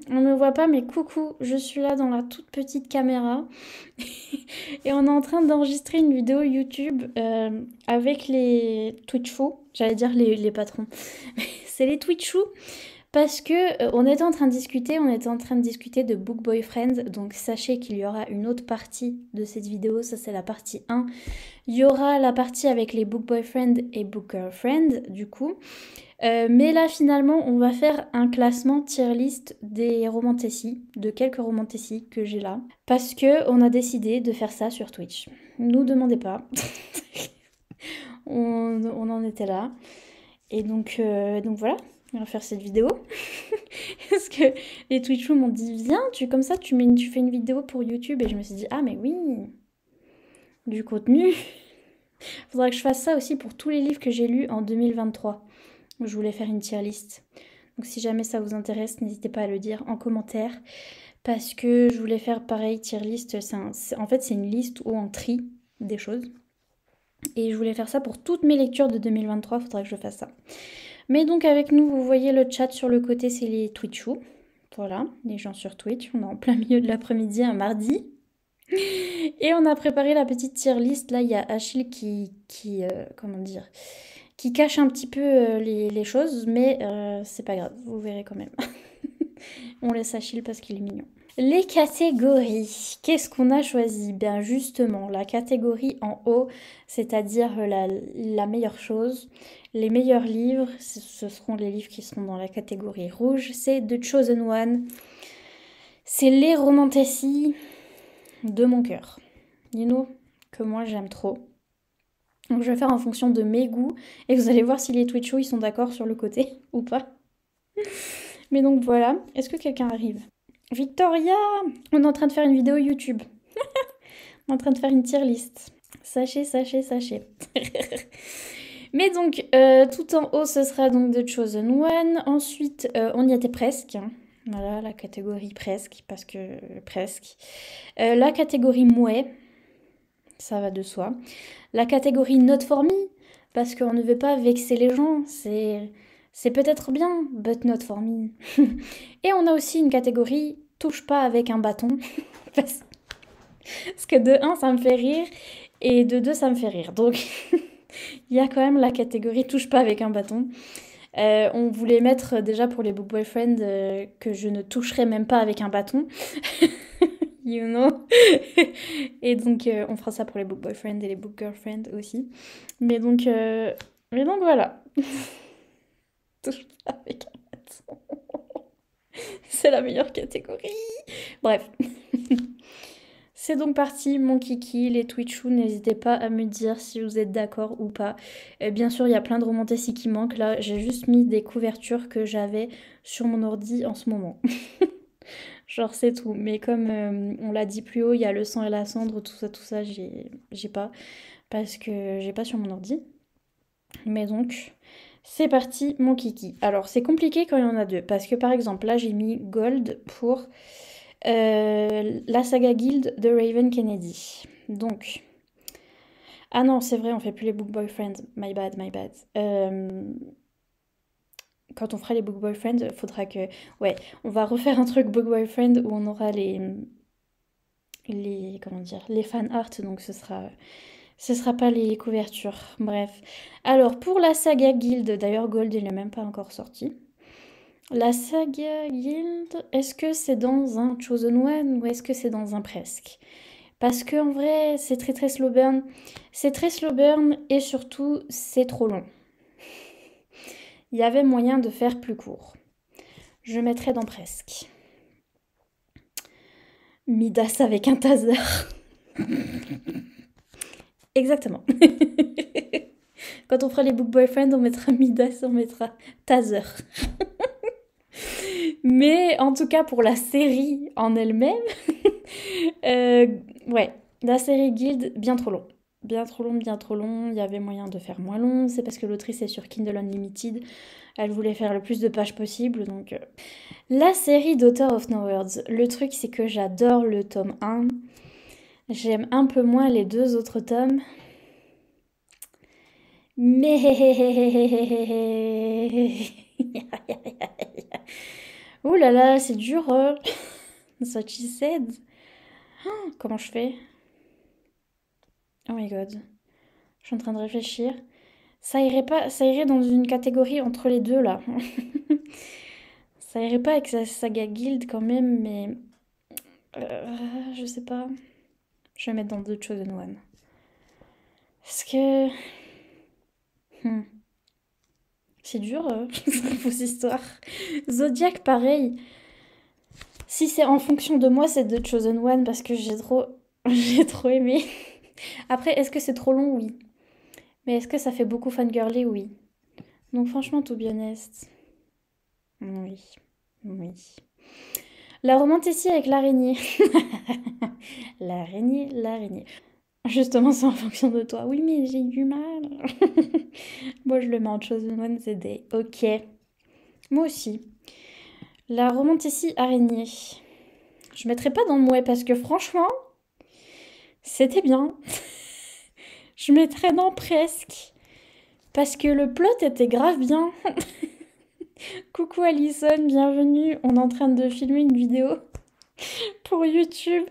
On me voit pas, mais coucou, je suis là dans la toute petite caméra. Et on est en train d'enregistrer une vidéo YouTube avec les Twitchos. J'allais dire les patrons. C'est les Twitchos parce que on était en train de discuter de Book Boyfriend. Donc sachez qu'il y aura une autre partie de cette vidéo. Ça, c'est la partie 1. Il y aura la partie avec les Book Boyfriend et Book Girlfriend, du coup. Mais là, finalement, on va faire un classement tier list des romantécies, de quelques romantécies que j'ai là. Parce que on a décidé de faire ça sur Twitch. Nous demandez pas. On en était là. Et donc voilà, on va faire cette vidéo. Parce que les Twitchers m'ont dit, viens, comme ça, tu fais une vidéo pour YouTube. Et je me suis dit, ah mais oui, du contenu. Faudra que je fasse ça aussi pour tous les livres que j'ai lus en 2023. Je voulais faire une tier list. Donc si jamais ça vous intéresse, n'hésitez pas à le dire en commentaire. Parce que je voulais faire pareil, tier list. En fait, c'est une liste où on trie des choses. Et je voulais faire ça pour toutes mes lectures de 2023. Faudra que je fasse ça. Mais donc avec nous, vous voyez le chat sur le côté, c'est les Twitchous. Voilà, les gens sur Twitch. On est en plein milieu de l'après-midi, un mardi. Et on a préparé la petite tier list. Là, il y a Achille comment dire, qui cache un petit peu les choses, mais c'est pas grave, vous verrez quand même. On laisse Achille parce qu'il est mignon. Les catégories. Qu'est-ce qu'on a choisi? Bien justement, la catégorie en haut, c'est-à-dire la meilleure chose. Les meilleurs livres, ce seront les livres qui seront dans la catégorie rouge. C'est The Chosen One. C'est les romantacies de mon cœur. You know, que moi j'aime trop. Donc je vais faire en fonction de mes goûts et vous allez voir si les Twitchos ils sont d'accord sur le côté ou pas. Mais donc voilà, est-ce que quelqu'un arrive? Victoria, on est en train de faire une vidéo YouTube. On est en train de faire une tier list. Sachez, sachez, sachez. Mais donc, tout en haut, ce sera donc The Chosen One. Ensuite, on y était presque. Voilà, la catégorie presque, parce que presque. La catégorie mouais, ça va de soi. La catégorie not for me, parce qu'on ne veut pas vexer les gens. C'est peut-être bien, but not for me. Et on a aussi une catégorie touche pas avec un bâton. Parce que de un, ça me fait rire. Et de deux, ça me fait rire. Donc, il y a quand même la catégorie touche pas avec un bâton. On voulait mettre déjà pour les book boyfriend que je ne toucherai même pas avec un bâton. You know. Et donc, on fera ça pour les book boyfriend et les book girlfriend aussi. Mais donc voilà. Touche pas avec un bâton. C'est la meilleure catégorie. Bref. C'est donc parti, mon kiki, les Twitchous, n'hésitez pas à me dire si vous êtes d'accord ou pas. Bien sûr, il y a plein de romantacies qui manquent. Là, j'ai juste mis des couvertures que j'avais sur mon ordi en ce moment. Genre, c'est tout. Mais comme on l'a dit plus haut, il y a le sang et la cendre, tout ça, j'ai pas. Parce que j'ai pas sur mon ordi. Mais donc, c'est parti, mon kiki. Alors, c'est compliqué quand il y en a deux. Parce que par exemple, là, j'ai mis Gold pour la saga Guild de Raven Kennedy. Donc. Ah non, c'est vrai, on fait plus les book boyfriends. My bad, my bad. Quand on fera les book boyfriends, faudra que. Ouais, on va refaire un truc book boyfriend où on aura les. Comment dire? Les fan art, donc ce sera pas les couvertures. Bref. Alors, pour la saga Guild, d'ailleurs, Gold, il n'est même pas encore sorti. La saga Guild, est-ce que c'est dans un Chosen One ou est-ce que c'est dans un presque? Parce que en vrai, c'est très très slow burn. C'est très slow burn et surtout, c'est trop long. Il y avait moyen de faire plus court. Je mettrais dans presque. Midas avec un taser. Exactement. Quand on fera les book boyfriend, on mettra Midas, on mettra taser. Mais en tout cas, pour la série en elle-même, ouais, la série Guild, bien trop long. Bien trop long, bien trop long. Il y avait moyen de faire moins long. C'est parce que l'autrice est sur Kindle Unlimited. Elle voulait faire le plus de pages possible. Donc, la série Daughter of No Words. Le truc, c'est que j'adore le tome 1. J'aime un peu moins les deux autres tomes. Mais Ouh là là, c'est dur. That's what she said. Comment je fais? Oh my god. Je suis en train de réfléchir. Ça irait pas, ça irait dans une catégorie entre les deux là. Ça irait pas avec sa saga Guild quand même, mais je sais pas. Je vais mettre dans The Chosen One. Parce que c'est dur vos histoires. Zodiac pareil. Si c'est en fonction de moi, c'est The Chosen One parce que j'ai trop aimé. Après, est-ce que c'est trop long? Oui. Mais est-ce que ça fait beaucoup fangirly? Oui. Donc franchement, to be honest, oui. Oui. La romantécie avec l'araignée. L'araignée, l'araignée. Justement, c'est en fonction de toi. Oui, mais j'ai du mal. Moi, je le mets en Chosen One, c'est des ok. Moi aussi. La romantécie araignée. Je mettrai pas dans mouais parce que franchement, c'était bien. Je mettrais dans presque. Parce que le plot était grave bien. Coucou Alison, bienvenue. On est en train de filmer une vidéo pour YouTube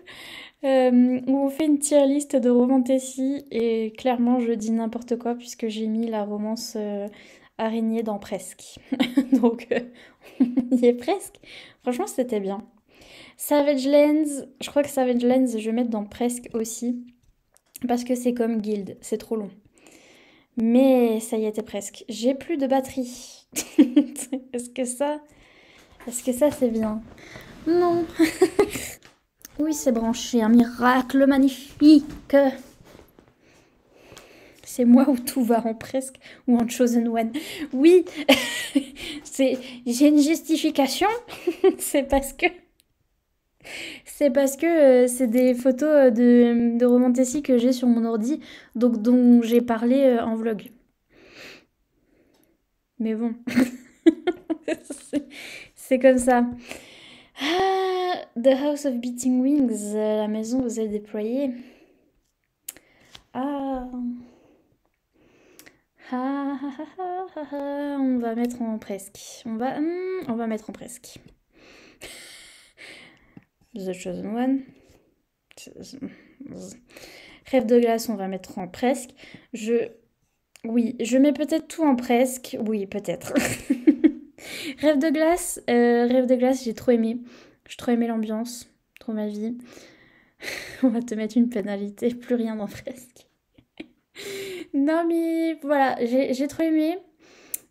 où on fait une tier list de romantécie et clairement je dis n'importe quoi puisque j'ai mis la romance araignée dans presque. Donc on y est presque. Franchement c'était bien. Savage Lands, je crois que Savage Lands je vais mettre dans presque aussi parce que c'est comme Guild, c'est trop long. Mais ça y était presque. J'ai plus de batterie. Est-ce que ça c'est bien? Non. Oui, c'est branché, un miracle magnifique. C'est moi où tout va en presque ou en Chosen One. Oui, j'ai une justification. c'est parce que c'est des photos de romantécie que j'ai sur mon ordi, donc dont j'ai parlé en vlog. Mais bon, c'est comme ça. Ah, The House of Beating Wings, la maison où vous êtes déployée. Ah. Ah, ah, ah, ah, ah, ah. On va mettre en presque. On va mettre en presque. The Chosen One. Rêve de glace, on va mettre en presque. Oui, je mets peut-être tout en presque. Oui, peut-être. Rêve de glace, j'ai trop aimé. J'ai trop aimé l'ambiance, trop ma vie. On va te mettre une pénalité, plus rien dans presque. Non mais voilà, j'ai trop aimé.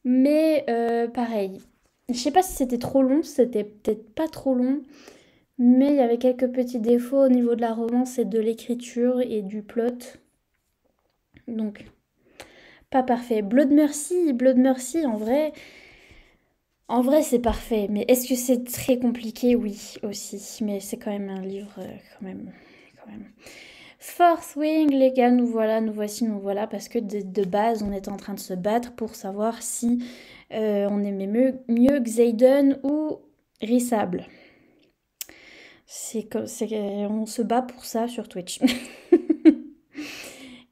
Mais pareil. Je sais pas si c'était trop long, c'était peut-être pas trop long. Mais il y avait quelques petits défauts au niveau de la romance et de l'écriture et du plot. Donc, pas parfait. Blood Mercy, en vrai c'est parfait. Mais est-ce que c'est très compliqué? Oui, aussi. Mais c'est quand même un livre, quand même. Fourth Wing, les gars, nous voilà, nous voici, nous voilà. Parce que de base, on était en train de se battre pour savoir si on aimait mieux Xaden ou Rissable. On se bat pour ça sur Twitch.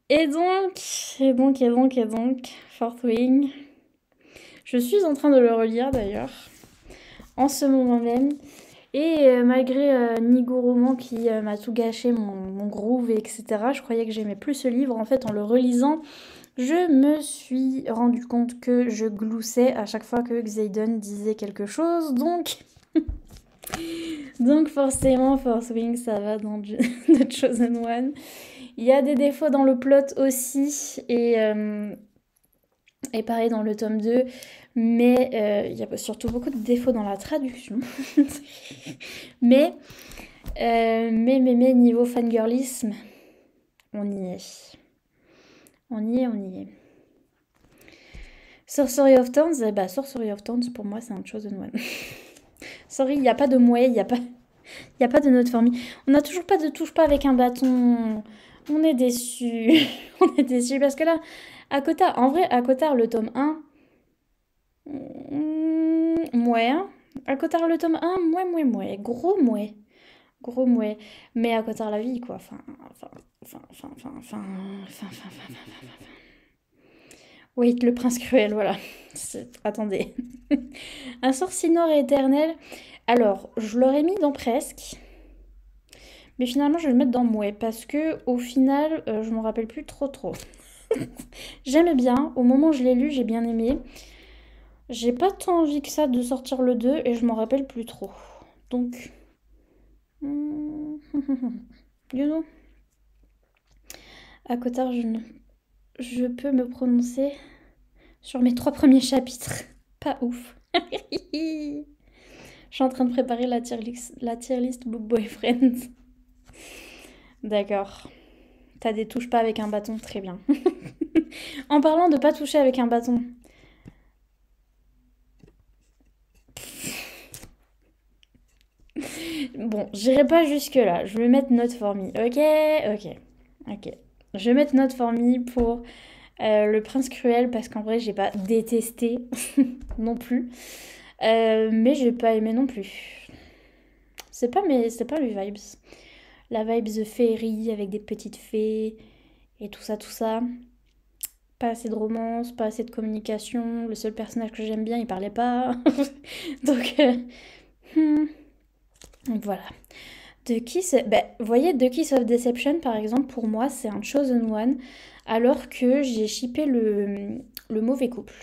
et donc, Fourth Wing. Je suis en train de le relire d'ailleurs, en ce moment même. Et malgré Nigo Roman qui m'a tout gâché, mon groove, etc., je croyais que j'aimais plus ce livre. En fait, en le relisant, je me suis rendu compte que je gloussais à chaque fois que Xaden disait quelque chose. Donc forcément, Fourth Wing, ça va dans The Chosen One. Il y a des défauts dans le plot aussi, et pareil dans le tome 2, mais il y a surtout beaucoup de défauts dans la traduction. mais niveau fangirlisme, on y est. On y est. Sorcery of Thorns, Sorcery of Thorns, pour moi, c'est un Chosen One. Sorry, il n'y a pas de mouet, il n'y a pas de note formée. On n'a toujours pas de touche pas avec un bâton. On est déçus. On est déçus parce que là, à Cotard, le tome 1, mouais. À Cotard, le tome 1, mouais. Gros mouais. Mais à Cotard, la vie, quoi. Oui, le prince cruel, voilà. Attendez. Un sorcier noir et éternel. Alors, je l'aurais mis dans presque, mais finalement je vais le mettre dans mouais parce que au final, je m'en rappelle plus trop. J'aimais bien, au moment où je l'ai lu, j'ai bien aimé. J'ai pas tant envie que ça de sortir le 2 et je m'en rappelle plus trop. Donc, hmm, you know, à Cotard, je peux me prononcer sur mes 3 premiers chapitres. Pas ouf. Je suis en train de préparer la tier list Book Boyfriend. D'accord. T'as des touches pas avec un bâton, très bien. En parlant de pas toucher avec un bâton. Bon, j'irai pas jusque là. Je vais mettre note for me. Ok. Je vais mettre note for me pour le prince cruel parce qu'en vrai j'ai pas détesté non plus. Mais j'ai pas aimé non plus. C'est pas les vibes. La vibe de féerie avec des petites fées et tout ça. Pas assez de romance, pas assez de communication. Le seul personnage que j'aime bien, il parlait pas. Donc, hmm, donc voilà. Vous voyez, The Kiss of Deception, par exemple, pour moi, c'est un chosen one, alors que j'ai shippé le mauvais couple.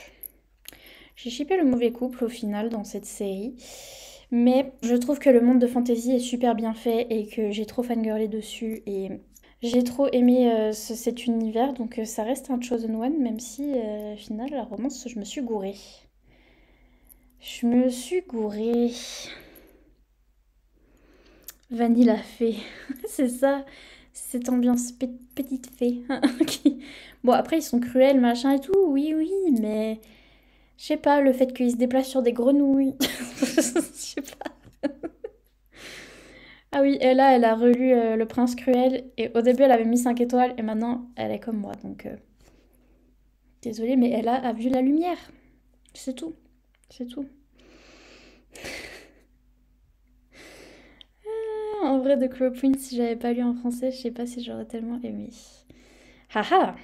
J'ai shippé le mauvais couple au final dans cette série. Mais je trouve que le monde de fantasy est super bien fait et que j'ai trop fangirlé dessus et j'ai trop aimé cet univers. Donc ça reste un chosen one, même si au final, la romance, je me suis gourée. Je me suis gourée. Vanilla fée. C'est ça. Cette ambiance petite fée. Bon, après, ils sont cruels, machin et tout. Oui, mais je sais pas, le fait qu'ils se déplacent sur des grenouilles. Je sais pas. Ah oui, et là, elle a relu Le Prince Cruel. Et au début, elle avait mis 5 étoiles. Et maintenant, elle est comme moi. Donc, désolée, mais a vu la lumière. C'est tout. C'est tout. En vrai, de Crow Prince, si j'avais pas lu en français, je sais pas si j'aurais tellement aimé. Haha.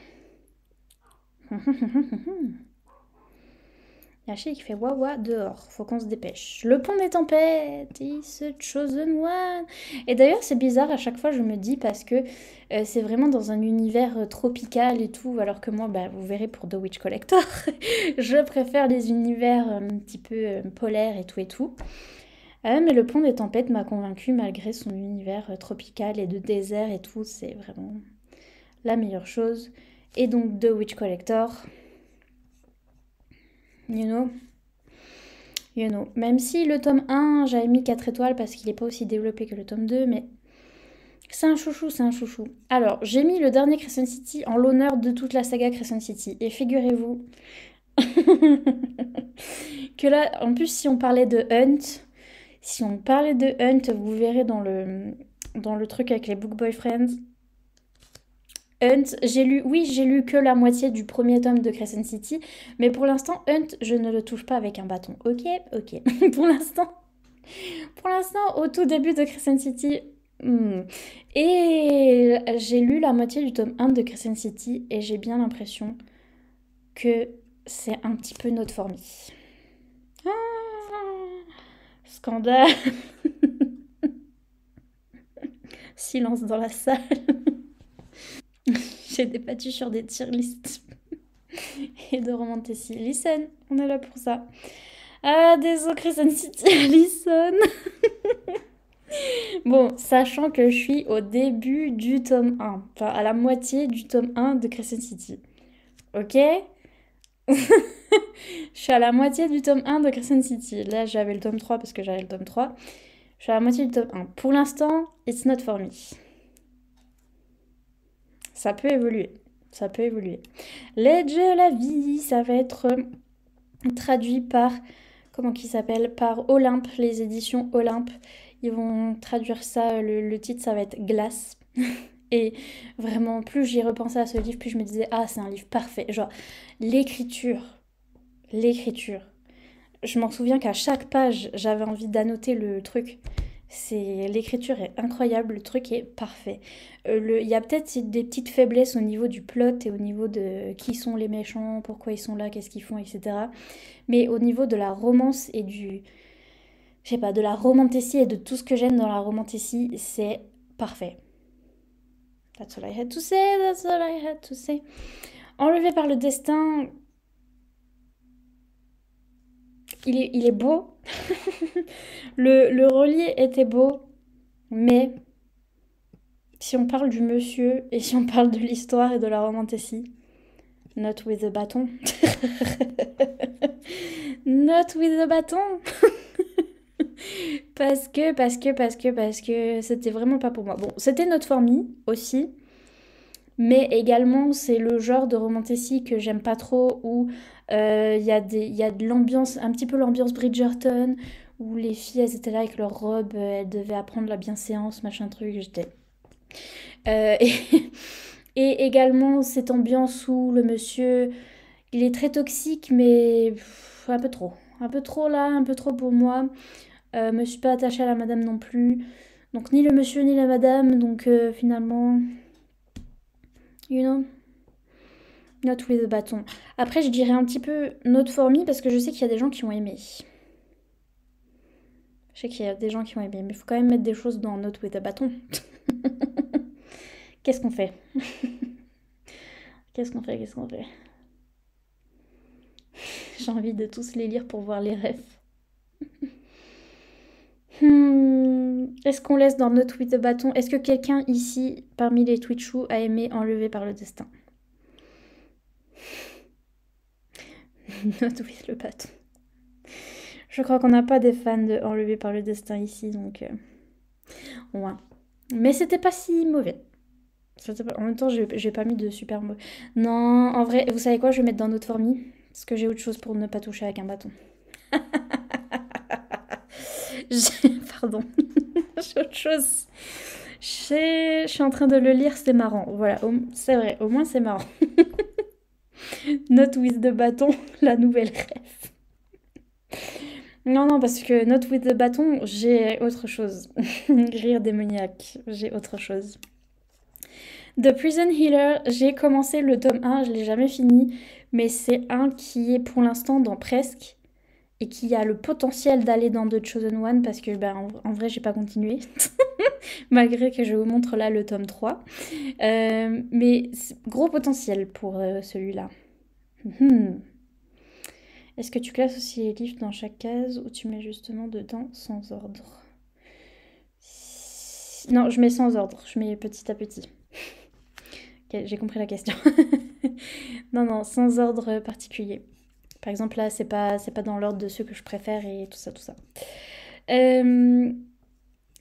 Yaché qui fait wawa dehors, faut qu'on se dépêche. Le pont des tempêtes, is a chosen one. Et d'ailleurs, c'est bizarre, à chaque fois je me dis parce que c'est vraiment dans un univers tropical et tout, alors que moi, bah, vous verrez pour The Witch Collector, je préfère les univers un petit peu polaires et tout et tout. Mais le pont des tempêtes m'a convaincu malgré son univers tropical et de désert et tout, c'est vraiment la meilleure chose. Et donc The Witch Collector, you know. Même si le tome 1, j'avais mis 4 étoiles parce qu'il n'est pas aussi développé que le tome 2, mais c'est un chouchou, c'est un chouchou. Alors, j'ai mis le dernier Crescent City en l'honneur de toute la saga Crescent City. Et figurez-vous que là, en plus, si on parlait de Hunt, vous verrez dans le truc avec les Book Boyfriends. Hunt, j'ai lu que la moitié du premier tome de Crescent City, mais pour l'instant, Hunt, je ne le touche pas avec un bâton. Ok. pour l'instant, au tout début de Crescent City, et j'ai lu la moitié du tome 1 de Crescent City et j'ai bien l'impression que c'est un petit peu notre fourmi. Ah, scandale. Silence dans la salle. J'ai débattu sur des tier lists et de remonter si. Listen, on est là pour ça. Ah, désolé Crescent City, listen. Bon, sachant que je suis au début du tome 1, enfin à la moitié du tome 1 de Crescent City. Ok. Je suis à la moitié du tome 1 de Crescent City. Là, j'avais le tome 3 parce que j'avais le tome 3. Je suis à la moitié du tome 1. Pour l'instant, it's not for me. Ça peut évoluer. Ça peut évoluer. L'Edge de la vie, ça va être traduit par, comment qui s'appelle, par Olympe, les éditions Olympe. Ils vont traduire ça, le titre, ça va être Glace. Et vraiment, plus j'y repensais à ce livre, plus je me disais, ah, c'est un livre parfait. Genre, l'écriture. Je m'en souviens qu'à chaque page, j'avais envie d'annoter le truc. L'écriture est incroyable, le truc est parfait. Il y a peut-être des petites faiblesses au niveau du plot et au niveau de qui sont les méchants, pourquoi ils sont là, qu'est-ce qu'ils font, etc. Mais au niveau de la romance et du, je sais pas, de la romantécie et de tout ce que j'aime dans la romantécie, c'est parfait. That's all I had to say, that's all I had to say. Enlevé par le destin, il est beau. Le relié était beau, mais si on parle du monsieur et si on parle de l'histoire et de la romantécie, not with the bâton. Not with the bâton. Parce que c'était vraiment pas pour moi. Bon, c'était notre famille aussi, mais également c'est le genre de romantécie que j'aime pas trop où y a de l'ambiance, un petit peu l'ambiance Bridgerton, où les filles elles étaient là avec leurs robes, elles devaient apprendre la bienséance, machin truc, j'étais. Euh, et, et également cette ambiance où le monsieur, il est très toxique, mais un peu trop. Un peu trop là, un peu trop pour moi. Me suis pas attachée à la madame non plus. Donc ni le monsieur ni la madame. Donc finalement, you know, not with a bâton. Après, je dirais un petit peu Not for me parce que je sais qu'il y a des gens qui ont aimé. Je sais qu'il y a des gens qui ont aimé, mais il faut quand même mettre des choses dans Not with a bâton. Qu'est-ce qu'on fait? Qu'est-ce qu'on fait? Qu'est-ce qu'on fait? J'ai envie de tous les lire pour voir les rêves. Est-ce qu'on laisse dans Not with a bâton? Est-ce que quelqu'un ici, parmi les Twitchous, a aimé Enlevé par le destin? Not with le bâton. Je crois qu'on n'a pas des fans de Enlevé par le destin ici, donc ouais. Mais c'était pas si mauvais. En même temps, j'ai pas mis de super mauvais. Non, en vrai, vous savez quoi? Je vais mettre dans notre formie. Parce que j'ai autre chose pour ne pas toucher avec un bâton. Pardon. J'ai autre chose. Je suis en train de le lire, c'est marrant. Voilà, c'est vrai, au moins c'est marrant. Not with the bâton, la nouvelle rêve. Non, non, parce que Not with the bâton, j'ai autre chose. Rire démoniaque, j'ai autre chose. The Prison Healer, j'ai commencé le tome 1, je l'ai jamais fini, mais c'est un qui est pour l'instant dans Presque et qui a le potentiel d'aller dans The Chosen One parce que en vrai j'ai pas continué malgré que je vous montre là le tome 3. Mais gros potentiel pour celui-là. Est-ce que tu classes aussi les livres dans chaque case ou tu mets justement dedans sans ordre? Non, je mets sans ordre, je mets petit à petit. Ok, j'ai compris la question. Non, non, sans ordre particulier. Par exemple, là, c'est pas dans l'ordre de ceux que je préfère et tout ça, tout ça.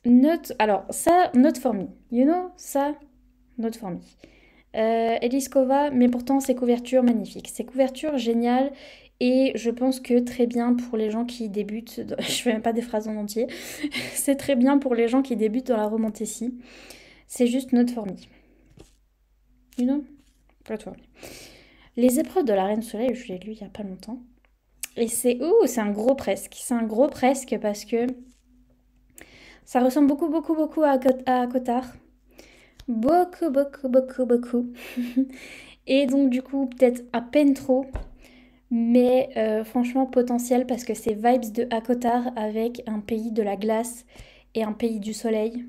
Note, alors, ça, Note for me. You know, ça, Note for me. Eliskova, mais pourtant, ses couvertures magnifiques. Ses couvertures géniales et je pense que très bien pour les gens qui débutent. Je fais même pas des phrases en entier. C'est très bien pour les gens qui débutent dans la romantécie. C'est juste Note for me. You know? Pas toi. Les épreuves de la Reine Soleil, je l'ai lu il y a pas longtemps. Et c'est un gros presque. C'est un gros presque parce que ça ressemble beaucoup, beaucoup, beaucoup à Cotard. Beaucoup, beaucoup, beaucoup, beaucoup. Et donc, du coup, peut-être à peine trop. Mais franchement, potentiel parce que c'est vibes de Akotar avec un pays de la glace et un pays du soleil.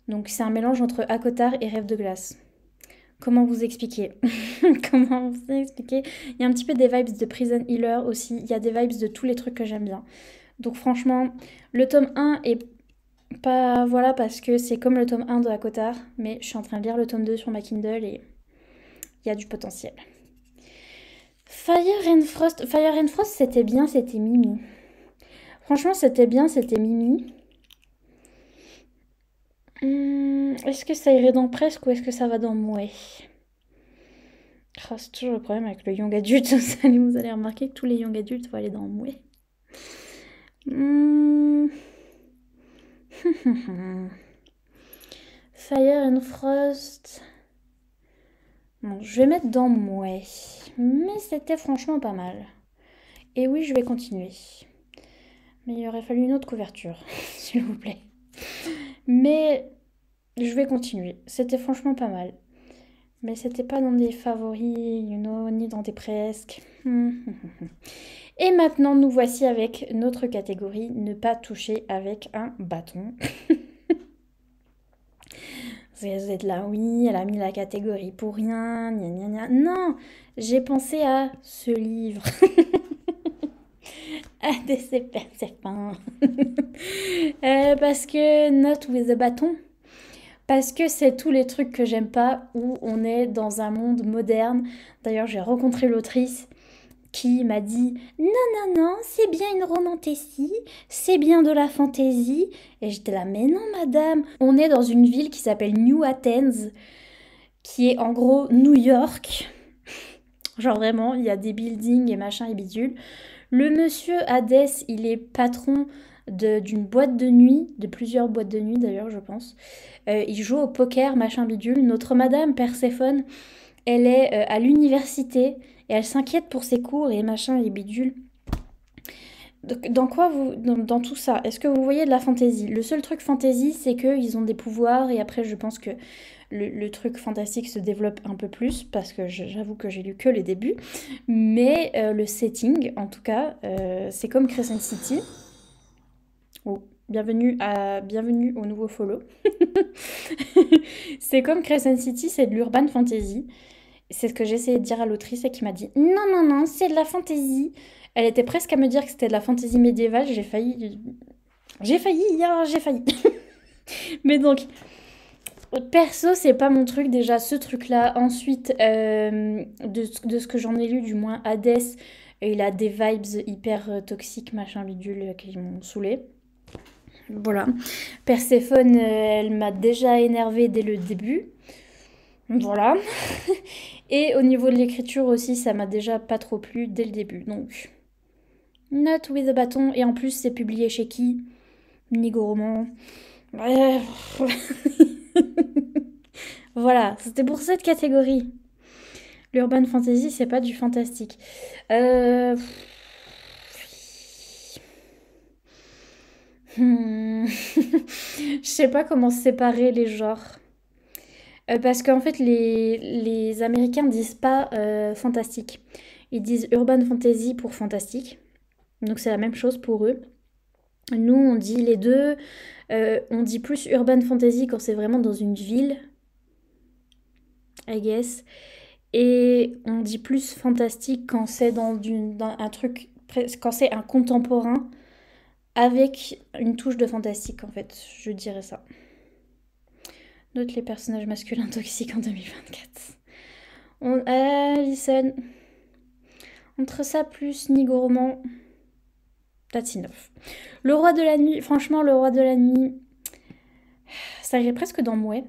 Donc, c'est un mélange entre Akotar et Rêve de glace. Comment vous expliquer? Comment vous expliquer? Il y a un petit peu des vibes de Prison Healer aussi. Il y a des vibes de tous les trucs que j'aime bien. Donc, franchement, le tome 1 est pas, voilà, parce que c'est comme le tome 1 de Akotar, mais je suis en train de lire le tome 2 sur ma Kindle et il y a du potentiel. Fire and Frost, c'était bien, c'était Mimi. Franchement, c'était bien, c'était Mimi. Est-ce que ça irait dans Presque ou est-ce que ça va dans Mouais? Oh, c'est toujours le problème avec le young adulte. Vous allez remarquer que tous les young adultes vont aller dans Mouais. Fire and Frost. Bon, je vais mettre dans Mouais. Mais c'était franchement pas mal. Et oui, je vais continuer. Mais il aurait fallu une autre couverture, s'il vous plaît. Mais je vais continuer. C'était franchement pas mal. Mais c'était pas dans des favoris, you know, ni dans des presque. Et maintenant, nous voici avec notre catégorie ne pas toucher avec un bâton. Vous êtes là, oui, elle a mis la catégorie pour rien, gna gna gna. Non, j'ai pensé à ce livre. Ah, c'est fin. Parce que Not with a bâton. Parce que c'est tous les trucs que j'aime pas où on est dans un monde moderne. D'ailleurs, j'ai rencontré l'autrice qui m'a dit non, non, non, c'est bien une romantécie, c'est bien de la fantaisie. Et j'étais là, mais non, madame. On est dans une ville qui s'appelle New Athens, qui est en gros New York. Genre vraiment, il y a des buildings et machin et bidule. Le monsieur Hadès, il est patron d'une boîte de nuit, de plusieurs boîtes de nuit d'ailleurs, je pense. Il joue au poker, machin bidule. Notre madame Perséphone, elle est à l'université et elle s'inquiète pour ses cours et machin et bidule. Dans quoi vous... Dans tout ça, est-ce que vous voyez de la fantaisie? Le seul truc fantaisie, c'est qu'ils ont des pouvoirs et après, je pense que le truc fantastique se développe un peu plus parce que j'avoue que j'ai lu que les débuts. Mais le setting, en tout cas, c'est comme Crescent City. Oh, bienvenue au nouveau follow. C'est comme Crescent City, c'est de l'urban fantasy. C'est ce que j'ai essayé de dire à l'autrice et qui m'a dit non, non, non, c'est de la fantaisie. Elle était presque à me dire que c'était de la fantaisie médiévale. J'ai failli. J'ai failli. Mais donc, perso, c'est pas mon truc déjà, ce truc-là. Ensuite, de ce que j'en ai lu, du moins, Hadès, il a des vibes hyper toxiques, machin bidule, qui m'ont saoulée. Voilà. Perséphone, elle m'a déjà énervée dès le début. Voilà. Et au niveau de l'écriture aussi, ça m'a déjà pas trop plu dès le début. Donc, Not with a bâton. Et en plus, c'est publié chez qui? Nigo Roman. Bref. Voilà, c'était pour cette catégorie. L'urban fantasy, c'est pas du fantastique. Je sais pas comment séparer les genres. Parce qu'en fait, les Américains disent pas fantastique. Ils disent urban fantasy pour fantastique. Donc c'est la même chose pour eux. Nous, on dit les deux. On dit plus urban fantasy quand c'est vraiment dans une ville, I guess. Et on dit plus fantastique quand c'est dans un truc, quand c'est un contemporain avec une touche de fantastique, en fait. Je dirais ça. Note les personnages masculins toxiques en 2024. Listen. Entre ça plus Nigo Roman, that's enough. Le roi de la nuit, franchement, le roi de la nuit, ça irait presque dans Mouais.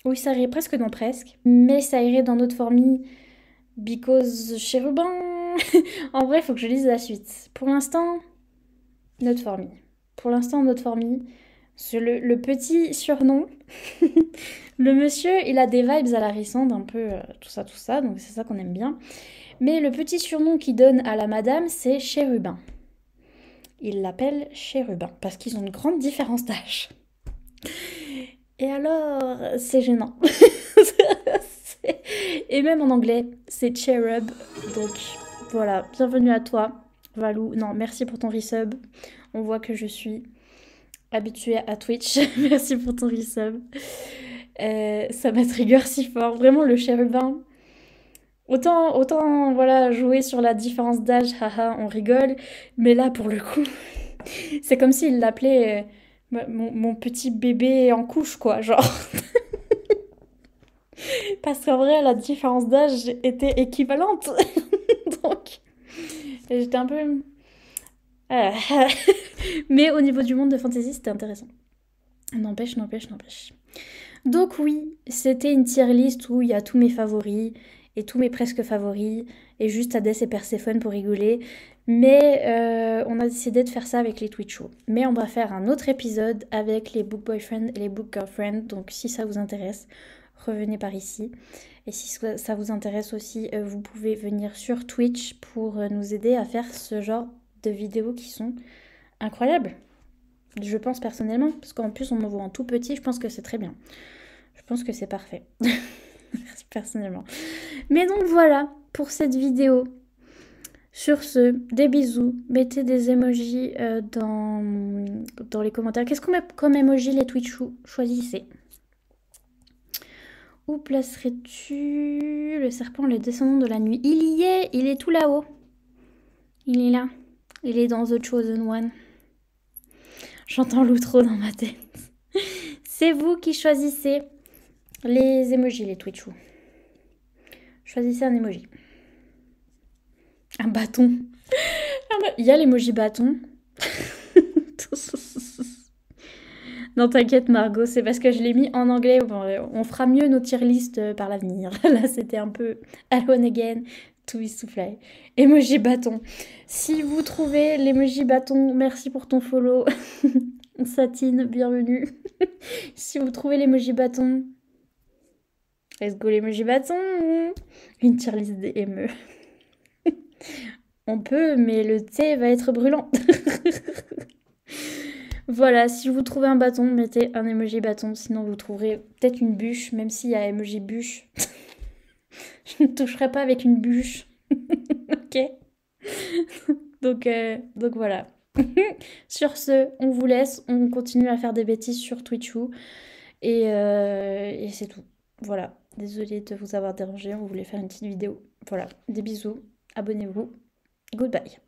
Oui, ça irait presque dans Presque. Mais ça irait dans notre famille, because Chérubin. En vrai, il faut que je lise la suite. Pour l'instant, notre famille. Pour l'instant, notre famille. Le petit surnom. Le monsieur, il a des vibes à la Rissande, un peu tout ça, donc c'est ça qu'on aime bien. Mais le petit surnom qu'il donne à la madame, c'est Chérubin. Il l'appelle Chérubin, parce qu'ils ont une grande différence d'âge. Et alors, c'est gênant. Et même en anglais, c'est Cherub. Donc voilà, bienvenue à toi, Valou. Non, merci pour ton resub. On voit que je suis habituée à Twitch. Merci pour ton resub. Ça m'a trigger si fort. Vraiment, le chérubin. Autant voilà, jouer sur la différence d'âge, haha, on rigole. Mais là, pour le coup, c'est comme s'il l'appelait mon petit bébé en couche, quoi. Genre. Parce qu'en vrai, la différence d'âge était équivalente. Donc, j'étais un peu. Mais au niveau du monde de fantasy, c'était intéressant. N'empêche. Donc oui, c'était une tier list où il y a tous mes favoris et tous mes presque favoris et juste Hadès et Perséphone pour rigoler. Mais on a décidé de faire ça avec les Twitch shows. Mais on va faire un autre épisode avec les book boyfriend et les book girlfriend. Donc si ça vous intéresse, revenez par ici. Et si ça vous intéresse aussi, vous pouvez venir sur Twitch pour nous aider à faire ce genre de vidéos qui sont incroyables. Je pense personnellement, parce qu'en plus on me voit en tout petit, je pense que c'est très bien. Je pense que c'est parfait. Personnellement. Mais donc voilà pour cette vidéo. Sur ce, des bisous. Mettez des emojis dans les commentaires. Qu'est-ce qu'on met comme emoji les Twitchous? Choisissez. Où placerais-tu le serpent, le descendant de la nuit? Il est tout là-haut. Il est là. Il est dans The Chosen One. J'entends l'outro dans ma tête. C'est vous qui choisissez les emojis, les Twitchous. Choisissez un emoji. Un bâton. Il y a l'emoji bâton. Non, t'inquiète, Margot, c'est parce que je l'ai mis en anglais. Bon, on fera mieux nos tier list par l'avenir. Là, c'était un peu Alone Again, Too Is To Fly. Emoji bâton. Si vous trouvez l'emoji bâton, merci pour ton follow. Satine, bienvenue. Si vous trouvez l'emoji bâton, let's go l'emoji bâton. Une tier list des ME. On peut, mais le thé va être brûlant. Voilà, si vous trouvez un bâton, mettez un emoji bâton. Sinon, vous trouverez peut-être une bûche, même s'il y a emoji bûche. Je ne toucherai pas avec une bûche. Ok. Donc voilà. Sur ce, on vous laisse. On continue à faire des bêtises sur Twitchou. Et c'est tout. Voilà. Désolée de vous avoir dérangé. On voulait faire une petite vidéo. Voilà. Des bisous. Abonnez-vous. Goodbye.